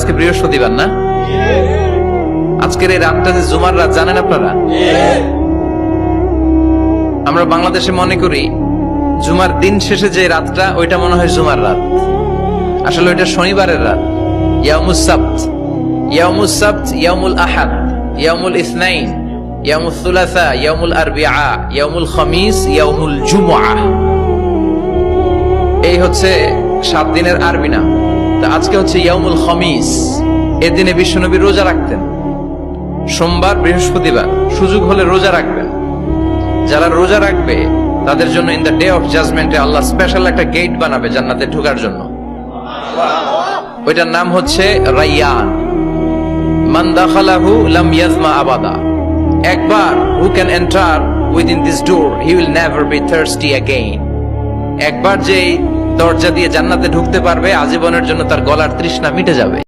আজকে বৃহস্পতিবার না? আজকের এই রাতটা যে জুমার রাত জানেন আপনারা? আমরা বাংলাদেশে মনে করি জুমার দিন শেষে যে রাতটা ওইটা মনে হয় জুমার রাত, আসলে ওইটা শনিবারের রাত। ইয়াউমুস সাবত, ইয়াউমুস সাবত, ইয়াউমুল আহাদ, ইয়াউমুল ইসনাইন, ইয়াউমুল সুলাসা, ইয়াউমুল আরবিআ, ইয়াউমুল খামিস, ইয়াউমুল জুমআ। এই হচ্ছে 7 দিনের আরবি নাম। তা আজকে হচ্ছে ইয়াউমুল খামিস। এই দিনে বিশ্বনবী রোজা রাখতেন, সোমবার বৃহস্পতিবার সুযোগ হলে রোজা রাখবেন। যারা রোজা রাখবে তাদের জন্য ইন দ্য ডে অফ জাজমেন্টে আল্লাহ স্পেশাল একটা গেট বানাবে জান্নাতে ঢোকার জন্য। ওইটার নাম হচ্ছে রাইয়ান। মান দাখালাহু লাম ইয়াজমা আবাদা। একবার who can enter within this door he will never be thirsty again. একবার যে দরজা দিয়ে জান্নাতে ঢুকতে পারবে আজীবনের জন্য তার গলার তৃষ্ণা মিটে যাবে।